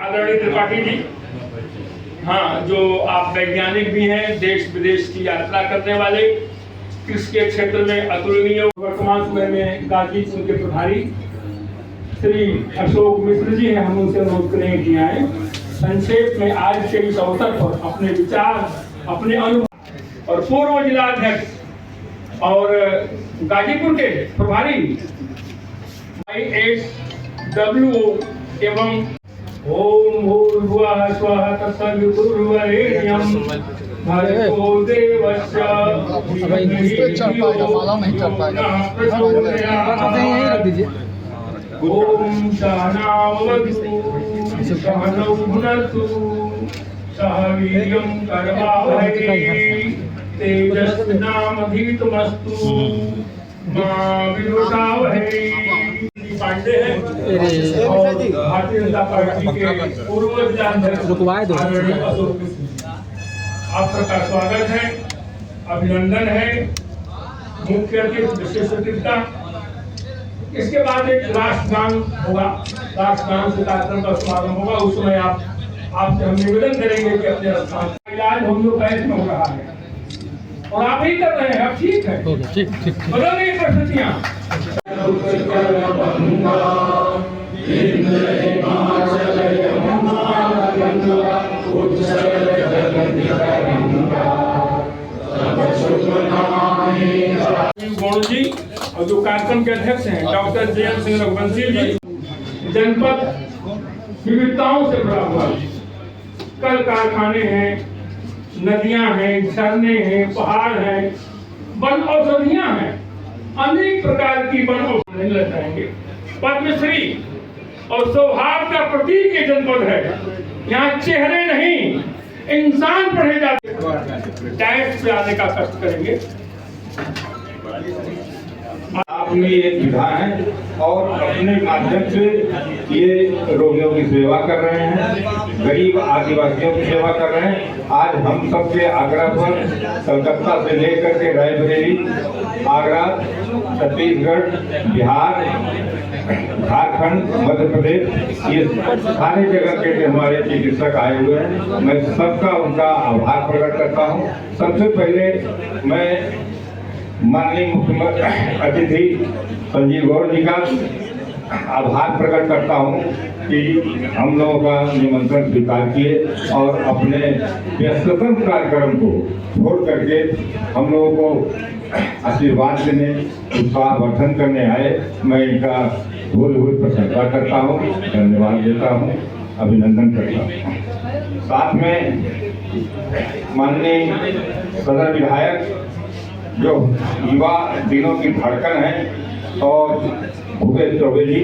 आदरणीय त्रिपाठी जी, हाँ, जो आप वैज्ञानिक भी हैं, देश विदेश की यात्रा करने वाले, कृषि के क्षेत्र में अतुलनीय। वर्तमान समय में गाजीपुर के प्रभारी श्री अशोक मिश्र जी हैं, हम उनसे अनुरोध करेंगे कि आए संक्षेप में आज के इस अवसर पर अपने विचार, अपने अनुभव और पूर्व जिला अध्यक्ष और गाजीपुर के प्रभारी ISWO एवं ओम भूर्भुवः स्वः तत्सवितुर्वरेण्यं भर्गो देवस्य ओम सहनावतु सहनौ भुनक्तु सह वीर्यं करवावहै तेजस्विनावधीतमस्तु मा विद्विषावहै। पांडे हैं और भारतीय जनता पार्टी के पूर्व जिलाध्यक्ष आप सबका स्वागत है, अभिनंदन है। मुख्य अतिथि विशेष अतिथिता, इसके बाद एक राष्ट्रगान होगा, राष्ट्रगान से कार्यक्रम का समापन होगा। उस समय आपसे हम निवेदन करेंगे कि अपने स्थान इलाज होम्योपैथ में हो रहा है और आप ही कर रहे हैं। अब ठीक है, बदल रही परिस्थितियाँ। गौड़ जी और जो कार्यक्रम के अध्यक्ष हैं डॉक्टर JM सिंह रघुवंशी जी, जनपद विविधताओं से भरा हुआ, कल कारखाने हैं, नदियां हैं, झरने हैं, पहाड़ हैं, वन औषधियां हैं, अनेक प्रकार की वन औषधि ले जाएंगे। पद्मश्री और सौहार्द का प्रतीक ये जनपद है। यहाँ चेहरे नहीं, इंसान पढ़े जाते हैं। टैक्स पे आने का कष्ट करेंगे। अपनी एक विधा है और अपने माध्यम से ये रोगियों की सेवा कर रहे हैं, गरीब आदिवासियों की सेवा कर रहे हैं। आज हम सबके आगरा पर कलकत्ता से लेकर के रायबरेली, आगरा, छत्तीसगढ़, बिहार, झारखंड, मध्य प्रदेश, ये सारे जगह के हमारे चिकित्सक आए हुए हैं। मैं सबका उनका आभार प्रकट करता हूँ। सबसे पहले मैं माननीय मुख्यमंत्री अतिथि संजीव गौड़ जी का आभार प्रकट करता हूं कि हम लोगों का निमंत्रण स्वीकार किए और अपने व्यस्ततम कार्यक्रम को छोड़ करके हम लोगों को आशीर्वाद देने, उत्साहवर्धन करने आए। मैं इनका भूल प्रशंसा करता हूं, धन्यवाद देता हूं, अभिनंदन करता हूं। साथ में माननीय सदर विधायक जो युवा दिनों की धड़कन है और भूपेश चौबे जी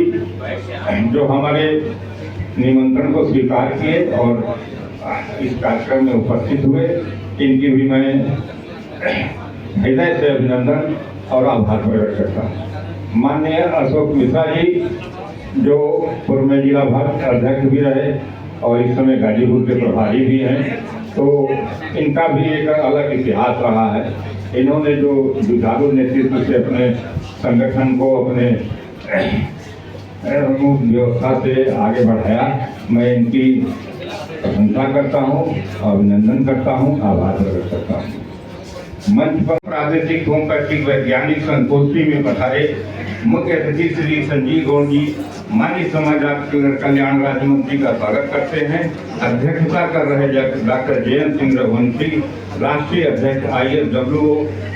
जो हमारे निमंत्रण को स्वीकार किए और इस कार्यक्रम में उपस्थित हुए, इनकी भी मैं हृदय से अभिनंदन और आभार प्रकट करता हूँ। माननीय अशोक मिश्रा जी जो पूर्व में जिला भार अध्यक्ष भी रहे और इस समय गाजीपुर के प्रभारी भी हैं, तो इनका भी एक अलग इतिहास रहा है। इन्होंने जो जुझारू नेतृत्व से अपने संगठन को अपने व्यवस्था से आगे बढ़ाया, मैं इनकी प्रशंसा करता हूँ, अभिनंदन करता हूँ, आभार प्रकट करता हूँ। मंच पर प्रादेशिक होम्योपैथिक वैज्ञानिक संगोष्ठी में पधारे मुख्य अतिथि श्री संजीव गौड़ जी माननीय समाज कल्याण राज्य मंत्री का स्वागत करते हैं। अध्यक्षता कर रहे डॉक्टर JM सिंह रघुवंशी, राष्ट्रीय अध्यक्ष ISWO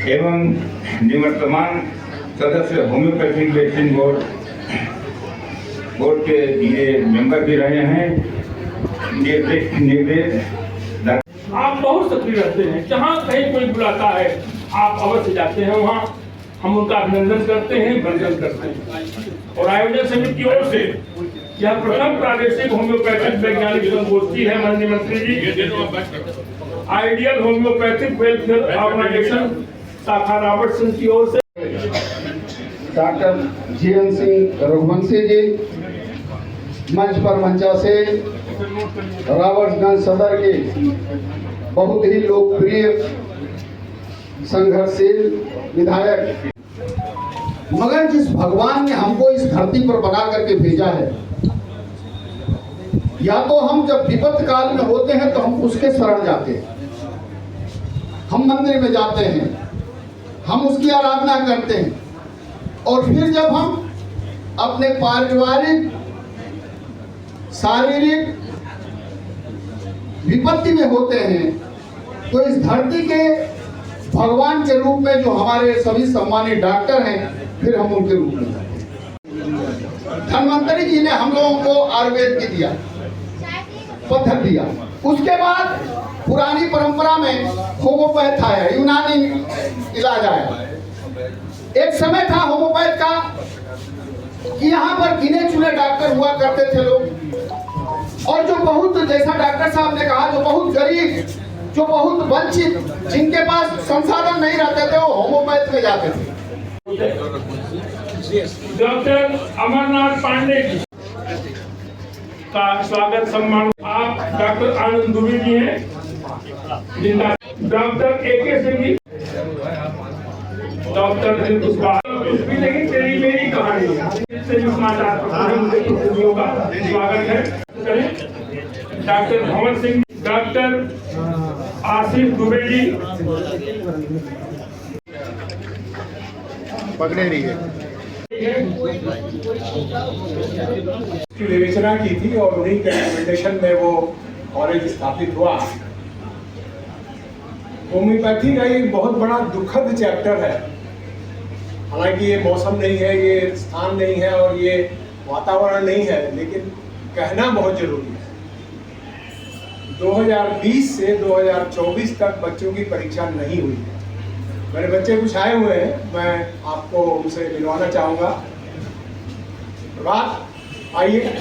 एवं निवर्तमान सदस्य होम्योपैथिक वैक्सीन बोर्ड के ये मेंबर भी रहे हैं। निर्देश आप बहुत सक्रिय रहते हैं, जहाँ कहीं कोई बुलाता है आप अवश्य जाते हैं, वहाँ हम उनका अभिनंदन करते हैं, वंदन करते हैं। और आयोजन समिति की ओर से यह प्रथम प्रादेशिक होम्योपैथिक वैज्ञानिक संगोष्ठी है। माननीय मंत्री जी, आइडियल होम्योपैथिक वेलफेयर ऑर्गेनाइजेशन शाखा रॉबर्टसन की ओर से डॉक्टर JM सिंह रघुवंशी जी मंच पर मंचा से रावर्सगंज सदर के बहुत ही लोकप्रिय संघर्षशील विधायक, मगर जिस भगवान ने हमको इस धरती पर बना करके भेजा है, या तो हम जब विपत्ति काल में होते हैं तो हम उसके शरण जाते हैं, हम मंदिर में जाते हैं, हम उसकी आराधना करते हैं, और फिर जब हम अपने पारिवारिक शारीरिक विपत्ति में होते हैं तो इस धरती के भगवान के रूप में जो हमारे सभी सम्मानित डॉक्टर हैं, फिर हम उनके रूप में जाते हैं। धन्वंतरी जी ने हम लोगों को आयुर्वेद की दिया, पद्धति दिया। उसके बाद पुरानी परंपरा में होम्योपैथ आया, यूनानी इलाज आया। एक समय था होम्योपैथ का कि यहाँ पर गिने चुने डॉक्टर हुआ करते थे लोग, और जो बहुत, जैसा डॉक्टर साहब ने कहा, जो बहुत गरीब, जो बहुत वंचित, जिनके पास संसाधन नहीं रहते थे, वो होम्योपैथ में जाते थे। डॉक्टर अमरनाथ पांडे जी का स्वागत सम्मान। आप डॉक्टर आनंद दुबे जी हैं, जिनका doctor AK Singh ji, doctor भी, लेकिन तेरी मेरी कहानी है समाचार का स्वागत है। डॉक्टर भवन सिंह, डॉक्टर आसिफ दुबे जी, पकड़े रही है की विवेचना की थी और उन्हीं के रिकमेंडेशन में वो कॉलेज स्थापित हुआ। होम्योपैथी का एक बहुत बड़ा दुखद चैप्टर है। हालांकि ये मौसम नहीं है, ये स्थान नहीं है और ये वातावरण नहीं है, लेकिन कहना बहुत जरूरी है। 2020 से 2024 तक बच्चों की परीक्षा नहीं हुई है। मेरे बच्चे कुछ आए हुए हैं, मैं आपको उनसे मिलवाना चाहूँगा। बात आइए,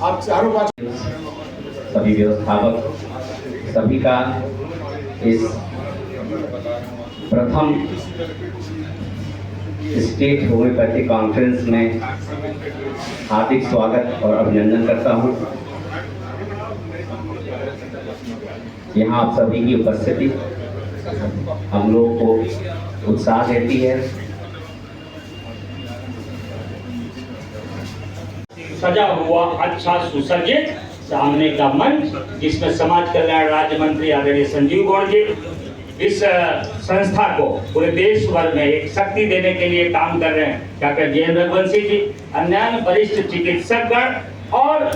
आप चारों पाँच सभी व्यवस्थापक, सभी का इस प्रथम स्टेट होम्योपैथी कॉन्फ्रेंस में हार्दिक स्वागत और अभिनंदन करता हूँ। यहाँ आप सभी की उपस्थिति हम लोग को उत्साह देती है। सजा हुआ अच्छा सुसज्जित सामने का मंच, जिसमें समाज कल्याण राज्य मंत्री आदरणीय संजीव गौड़ जी इस संस्था को पूरे देश भर में एक शक्ति देने के लिए काम कर रहे हैं। डॉक्टर JN रघुवंशी जी, अन्य वरिष्ठ चिकित्सकगण, और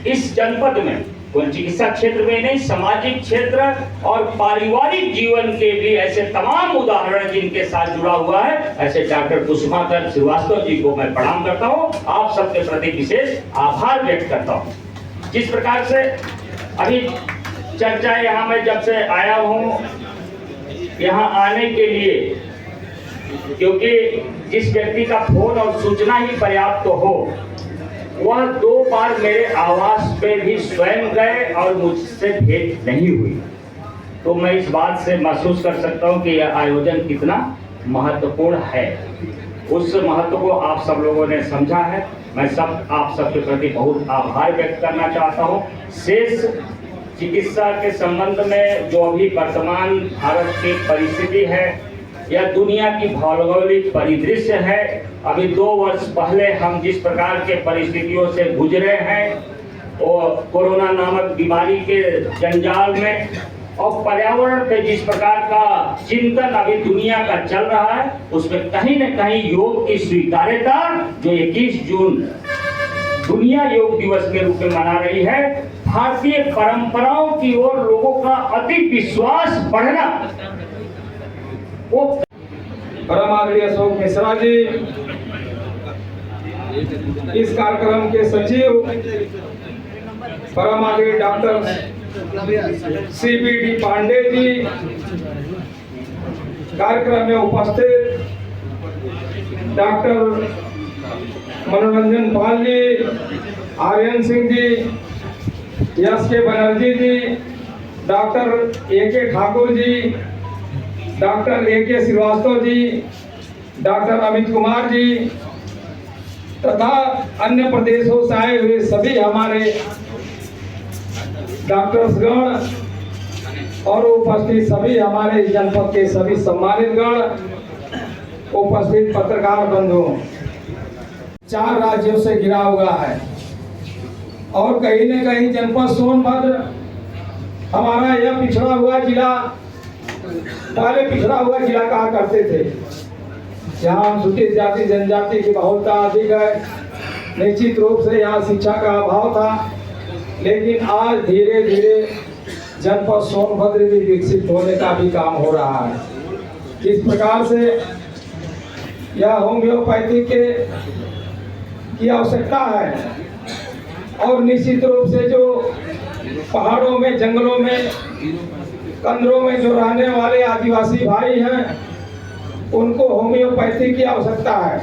इस जनपद में केवल चिकित्सा क्षेत्र में नहीं, सामाजिक क्षेत्र और पारिवारिक जीवन के भी ऐसे तमाम उदाहरण जिनके साथ जुड़ा हुआ है, ऐसे डॉक्टर कुसुमाकर श्रीवास्तव जी को मैं प्रणाम करता हूँ। आप सबके प्रति विशेष आभार व्यक्त करता हूँ। जिस प्रकार से अभी चर्चा यहाँ में जब से आया हूँ यहाँ आने के लिए, क्योंकि जिस व्यक्ति का फोन और सूचना ही पर्याप्त हो, वह 2 बार मेरे आवास पे भी स्वयं गए और मुझसे भेंट नहीं हुई, तो मैं इस बात से महसूस कर सकता हूँ कि यह आयोजन कितना महत्वपूर्ण है। उस महत्व को आप सब लोगों ने समझा है। मैं आप सबके प्रति बहुत आभार व्यक्त करना चाहता हूँ। शेष चिकित्सा के संबंध में जो अभी वर्तमान भारत की परिस्थिति है या दुनिया की भौगोलिक परिदृश्य है, अभी 2 वर्ष पहले हम जिस प्रकार के परिस्थितियों से गुजरे हैं और कोरोना नामक बीमारी के जंजाल में, और पर्यावरण पे जिस प्रकार का चिंतन अभी दुनिया का चल रहा है, उसमें कहीं न कहीं योग की स्वीकार्यता जो 21 जून दुनिया योग दिवस के रूप में मना रही है, भारतीय परंपराओं की ओर लोगों का अति विश्वास बढ़ना, वो परम आदरणीय अशोक मिश्रा जी, इस कार्यक्रम के सचिव परम आदरणीय डॉक्टर CBD पांडे जी, कार्यक्रम में उपस्थित डॉक्टर मनोरंजन पाल जी, आर्यन सिंह जी, SK बनर्जी जी, doctor AK Thakur ji, doctor AK Srivastava ji, doctor Amit Kumar ji तथा अन्य प्रदेशों से आए हुए सभी हमारे डॉक्टर्सगण और उपस्थित सभी हमारे जनपद के सभी सम्मानित गण, उपस्थित पत्रकार बंधुओं, 4 राज्यों से घिरा हुआ है और कहीं न कहीं जनपद सोनभद्र हमारा यह पिछड़ा हुआ जिला, पहले पिछड़ा हुआ जिला कहा करते थे। यहाँ अनुसूचित जाति जनजाति की बहुलता अधिक है, निश्चित रूप से यहाँ शिक्षा का अभाव था, लेकिन आज धीरे धीरे जनपद सोनभद्र भी विकसित होने का भी काम हो रहा है। इस प्रकार से यह होम्योपैथी की आवश्यकता है और निश्चित रूप से जो पहाड़ों में, जंगलों में, कंदरों में जो रहने वाले आदिवासी भाई हैं उनको होम्योपैथी की आवश्यकता है,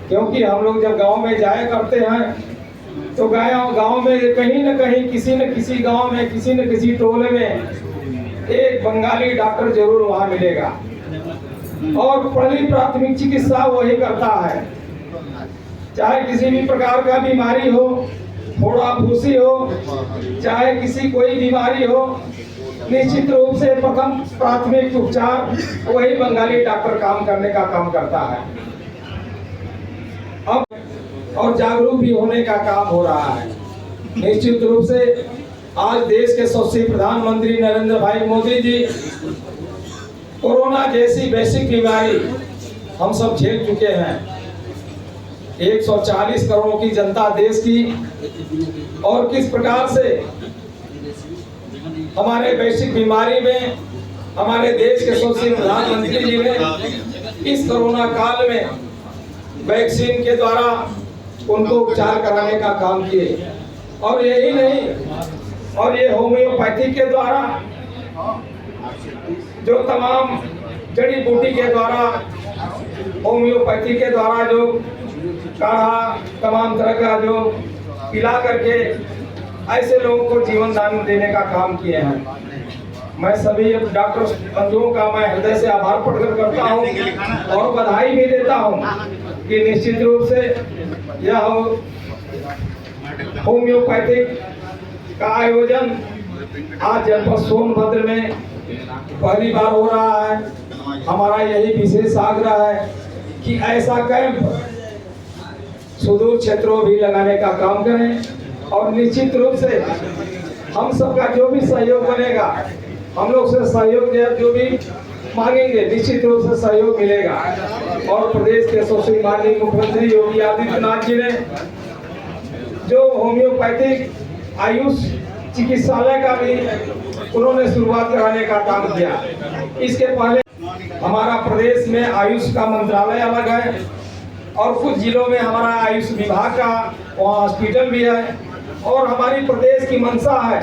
क्योंकि हम लोग जब गांव में जाया करते हैं तो गांव में कहीं न कहीं किसी न किसी गांव में, किसी न किसी टोले में एक बंगाली डॉक्टर जरूर वहां मिलेगा और पहली प्राथमिक चिकित्सा वही करता है। चाहे किसी भी प्रकार का बीमारी हो, फोड़ा फूसी हो, चाहे किसी कोई बीमारी हो, निश्चित रूप से प्रथम प्राथमिक उपचार वही बंगाली डॉक्टर काम करने का काम करता है। अब और जागरूक भी होने का काम हो रहा है। निश्चित रूप से आज देश के यशस्वी प्रधानमंत्री नरेंद्र भाई मोदी जी कोरोना जैसी वैश्विक बीमारी हम सब झेल चुके हैं। 140 करोड़ की जनता देश की, और किस प्रकार से हमारे वैश्विक बीमारी में हमारे देश के यशस्वी प्रधानमंत्री जी ने इस कोरोना काल में वैक्सीन के द्वारा उनको उपचार कराने का काम किए। और यही नहीं, और ये होम्योपैथी के द्वारा जो तमाम जड़ी बूटी के द्वारा, होम्योपैथी के द्वारा जो काढ़ा तमाम तरह का जो पिला करके ऐसे लोगों को जीवन दान देने का काम किए हैं। मैं सभी डॉक्टर बंधुओं का मैं हृदय से आभार प्रकट करता हूं और बधाई भी देता हूं कि निश्चित रूप से यह होम्योपैथिक का आयोजन आज जनपद सोनभद्र में पहली बार हो रहा है। हमारा यही विशेष आग्रह है कि ऐसा कैंप सुदूर क्षेत्रों भी लगाने का काम करें और निश्चित रूप से हम सबका जो भी सहयोग बनेगा, हम लोग से सहयोग जो भी मांगेंगे, निश्चित रूप से सहयोग मिलेगा। और प्रदेश के यशस्वी माननीय मुख्यमंत्री योगी आदित्यनाथ जी ने जो होम्योपैथिक आयुष चिकित्सालय का भी उन्होंने शुरुआत कराने का काम किया। इसके पहले हमारा प्रदेश में आयुष का मंत्रालय अलग है और कुछ जिलों में हमारा आयुष विभाग का वहाँ हॉस्पिटल भी है। और हमारी प्रदेश की मंशा है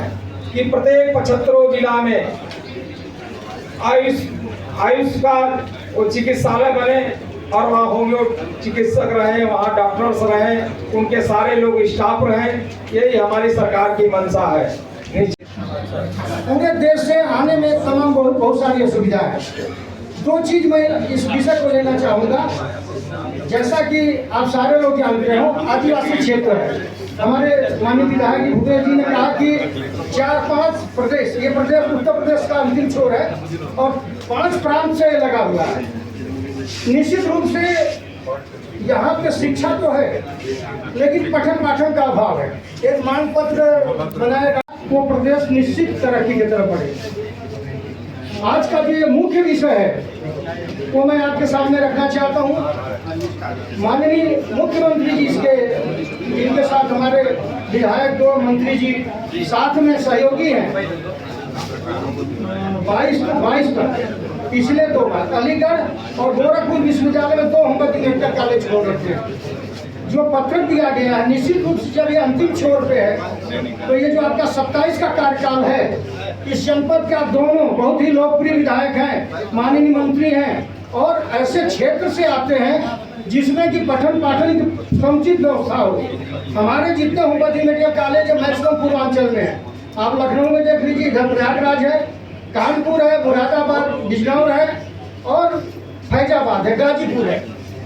कि प्रत्येक 75 जिला में आयुष का वो चिकित्सालय बने और वहाँ होम्यो चिकित्सक रहे, वहाँ डॉक्टर्स रहे, उनके सारे लोग स्टाफ रहे। यही हमारी सरकार की मंशा है। पूरे देश से आने में तमाम बहुत सारी असुविधा है। दो चीज मैं इस विषय को लेना चाहूँगा। जैसा कि आप सारे लोग जानते हो, आदिवासी क्षेत्र है। हमारे माननीय विधायक भूपेश जी ने कहा कि 4-5 प्रदेश, ये प्रदेश उत्तर प्रदेश का अंतिम छोर है और 5 प्रांत से लगा हुआ है। निश्चित रूप से यहाँ पे शिक्षा तो है, लेकिन पठन पाठन का अभाव है। एक मांग पत्र बनाएगा वो प्रदेश निश्चित तरक्की की तरफ बढ़े। आज का जो ये मुख्य विषय है वो मैं आपके सामने रखना चाहता हूँ। माननीय मुख्यमंत्री जी इनके साथ हमारे विधायक 2 मंत्री जी साथ में सहयोगी हैं। 22 पिछले 2 बार अलीगढ़ और गोरखपुर विश्वविद्यालय में 2 होम्योपैथिक मेडिकल कॉलेज खोल रखे हैं। जो पत्र दिया गया है, निश्चित रूप से जब ये अंतिम छोर पे है तो ये जो आपका 27 का कार्यकाल है, इस जनपद के आप दोनों बहुत ही लोकप्रिय विधायक हैं, माननीय मंत्री हैं और ऐसे क्षेत्र से आते हैं जिसमें कि पठन पाठन की समुचित व्यवस्था हो। हमारे जितने homeopathic medical college maximum Purvanchal में है। आप लखनऊ में देख लीजिए, इधर प्रयागराज है, कानपुर है, मुरादाबाद, बिजनौर है और फैजाबाद है, गाजीपुर है।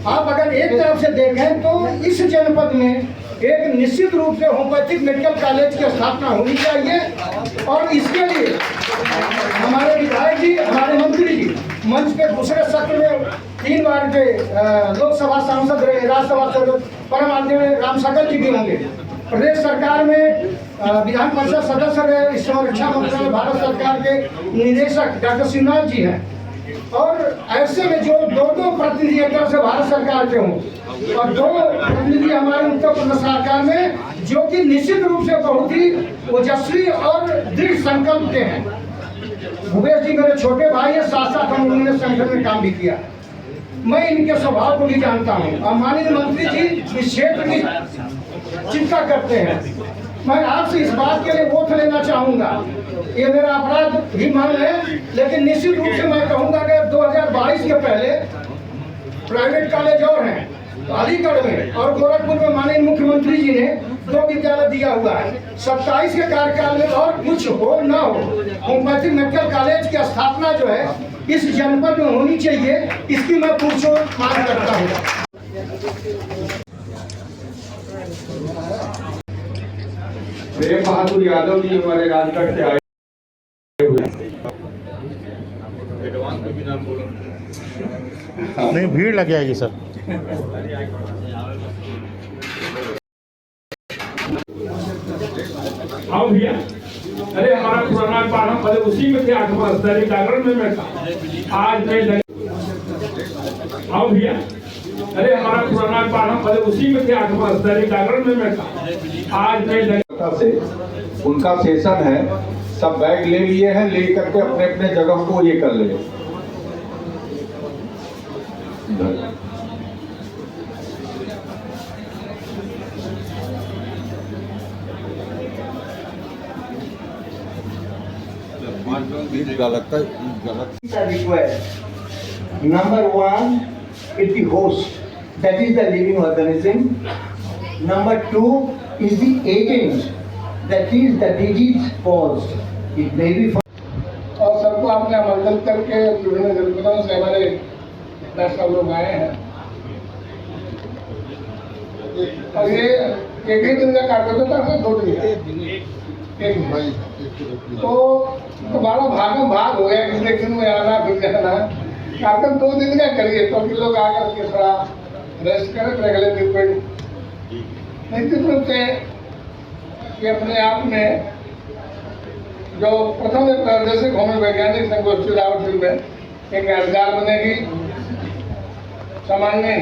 आप अगर एक तरफ से देखें तो इस जनपद में एक निश्चित रूप से होम्योपैथिक मेडिकल कॉलेज की स्थापना होनी चाहिए। और इसके लिए हमारे विधायक जी, हमारे मंत्री जी मंच पे दूसरे सत्र में 3 बार के लोकसभा सांसद रहे, राज्यसभा सांसद परम आदरणीय राम सकल जी भी होंगे। प्रदेश सरकार में विधान परिषद सदस्य रहे, इस समय रक्षा मंत्रालय भारत सरकार के निदेशक डॉक्टर शिवनाथ जी हैं। और ऐसे में जो दो प्रतिनिधि एक तरह से भारत सरकार के हों और 2 प्रतिनिधि हमारे उत्तर प्रदेश सरकार में, जो कि निश्चित रूप से बहुत ही ओजस्वी और दृढ़ संकल्प के हैं। भूपेश जी मेरे छोटे भाई हैं, साथ साथ हम उन्होंने संगठन में काम भी किया। मैं इनके स्वभाव को भी जानता हूँ और माननीय मंत्री जी इस क्षेत्र की चिंता करते हैं। मैं आपसे इस बात के लिए वोट लेना चाहूँगा, ये मेरा अपराध भी मान लें, लेकिन निश्चित रूप से मैं कहूँगा कि 2022 के पहले प्राइवेट कॉलेज और हैं, तो अलीगढ़ में और गोरखपुर में माननीय मुख्यमंत्री जी ने 2 विद्यालय दिया हुआ है। 27 के कार्यकाल में और कुछ हो न हो, होम्योपैथिक मेडिकल कॉलेज की स्थापना जो है इस जनपद में होनी चाहिए, इसकी मैं पुरजोर मांग करता हूँ। प्रेम बहादुर यादव जी हमारे राजगढ़ से आए हुए। नहीं, भीड़ लग जाएगी सर। आओ भैया, अरे हमारा पुराना पाठम पहले उसी में थे 8 वर्ष, दैनिक जागरण में मैं था। आज मैं आओ भैया, अरे हमारा पुराना पाठम पहले उसी में थे 8 वर्ष, दैनिक जागरण में मैं था। आज मैं से उनका सेशन है, सब बैग ले लिए हैं, ले करके अपने अपने जगह को ये कर ले। Number 1 is the host, that is the living organism. Number 2 is the agent, that is the disease caused. It may be. और सबको आपने आमंत्रित करके विभिन्न जनपदों से हमारे डॉक्टर लोग आए हैं। और ये एक ही दिन का कार्यक्रम था, 2 दिन का, एक दिन। तो बड़ा भागम भाग हो गया, किसी दिन में आना फिर जाना। कार्यक्रम 2 दिन का करिए तो कि लोग आकर के थोड़ा रेस्ट करें, फिर अगले दिन कोई निश्चित रूप से कि अपने आप में जो प्रथम एक प्रादेशिक होम्यो वैज्ञानिक संगोष्ठी रावटसर में एक यादगार बनेगी। सामान्य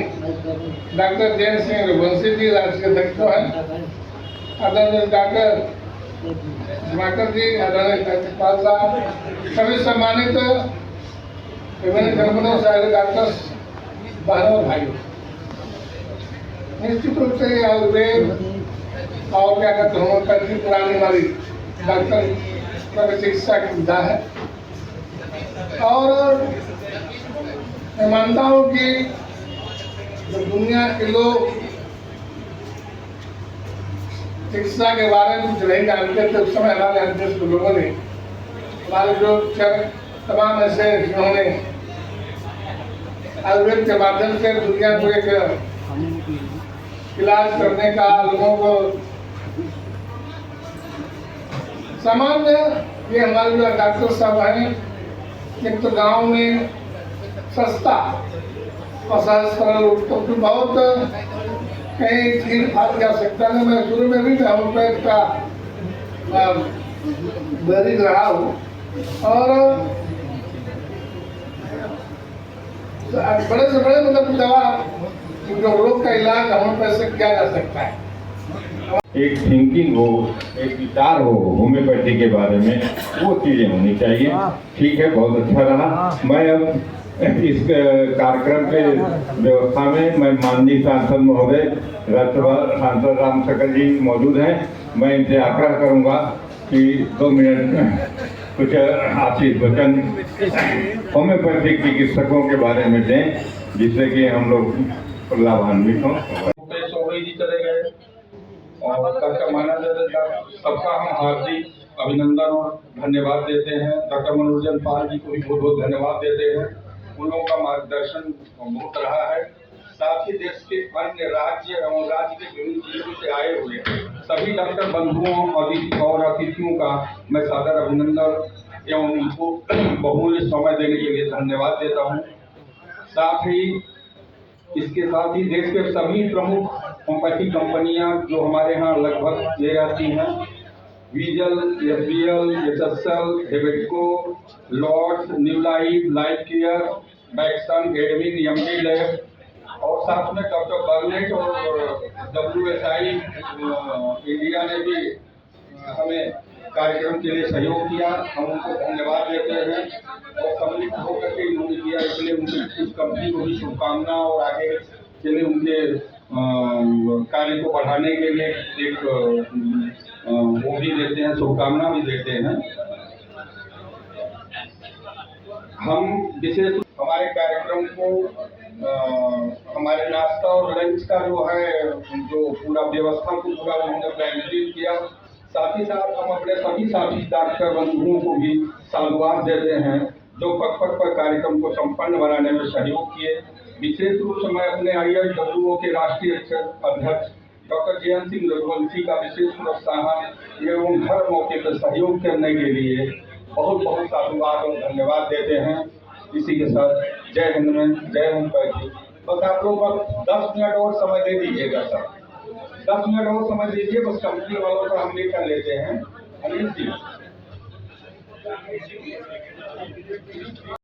डॉक्टर जयंत सिंह रघुवंशी जी राष्ट्रीय अध्यक्ष हैं, आदरणीय डॉक्टर दिवाकर जी, आदरणीय सत्यपाल साहब, सभी सम्मानित विभिन्न जनपदों से आए डॉक्टर बहनों और भाइयों। निश्चित रूप से आयुर्वेद और क्या कहते हैं होम्योपैथी पुरानी वाली डॉक्टर चिकित्सा की विधा है। और मैं मानता हूँ कि जो दुनिया के लोग चिकित्सा के बारे में कुछ नहीं जानते थे, उस समय हमारे देश के लोगों ने, हमारे जो तमाम ऐसे जिन्होंने आयुर्वेद के माध्यम से दुनिया को एक इलाज करने का, लोगों को सामान्य, ये हमारे जो डॉक्टर साहब हैं, एक तो गांव में सस्ता और सरल तो बहुत कहीं चीज फाल की आवश्यकता नहीं। मैं शुरू में भी होम्योपैथ का दरिद्र रहा हूँ और बड़े से बड़े मतलब दवा जो रोग का इलाज होम्योपैथ से किया जा सकता है। एक थिंकिंग हो, एक विचार हो होम्योपैथी के बारे में, वो चीजें होनी चाहिए। ठीक है, बहुत अच्छा रहा। मैं अब इस कार्यक्रम के व्यवस्था में मैं माननीय सांसद महोदय राज्यसभा सांसद राम सकल जी मौजूद हैं, मैं इनसे आग्रह करूंगा कि 2 मिनट कुछ आशीष वचन होम्योपैथिक चिकित्सकों के बारे में दें, जिससे कि हम लोग लाभान्वित हों। जी चले गए और सबका माना जाता, सबका हम हार्दिक अभिनंदन और धन्यवाद देते हैं। डॉक्टर मनोरंजन पाल जी को भी बहुत बहुत धन्यवाद देते हैं, उन लोगों का मार्गदर्शन बहुत रहा है। साथ ही देश के अन्य राज्य एवं राज्य के विभिन्न जिलों से आए हुए सभी डॉक्टर बंधुओं और अतिथियों का मैं सादर अभिनंदन एवं उनको बहुमूल्य समय देने के लिए धन्यवाद देता हूँ। साथ ही इसके साथ ही देश के सभी प्रमुख होम्योपैथी कंपनियां जो हमारे यहाँ लगभग ले जाती हैं, वीजल, एसबीएल, एसएसएल, हेवेटको, Lords, New Life, Life Care, Bakson, admin, MD lab और साथ में डॉक्टर बर्नेट और WSI इंडिया ने भी हमें कार्यक्रम के लिए सहयोग किया। हम उनको धन्यवाद देते हैं और सम्मिलित होकर के इन्होंने किया, इसलिए उनकी इस कंपनी को भी शुभकामना और आगे के लिए उनके कार्य को बढ़ाने के लिए एक वो भी देते हैं, शुभकामना भी देते हैं। हम विशेष हमारे कार्यक्रम को हमारे नाश्ता और लंच का जो पूरा व्यवस्था को पूरा उन्होंने प्लानिंग किया। साथ ही साथ हम अपने सभी साथी डॉक्टर बंधुओं को भी साधुवाद देते हैं जो पग पर कार्यक्रम को संपन्न बनाने में सहयोग किए। विशेष रूप से मैं अपने ILWO के राष्ट्रीय अध्यक्ष डॉक्टर JN सिंह रघुवंशी का विशेष प्रोत्साहन एवं हर मौके पर सहयोग करने के लिए बहुत बहुत साधुवाद और धन्यवाद देते हैं। इसी के साथ जय हिंद में जय ओम। बस आप लोग 10 मिनट और समय दे दीजिएगा सर, 10 मिनट और समय दीजिए, बस कंपनी वालों को हम लेकर लेते हैं। अनिल जी।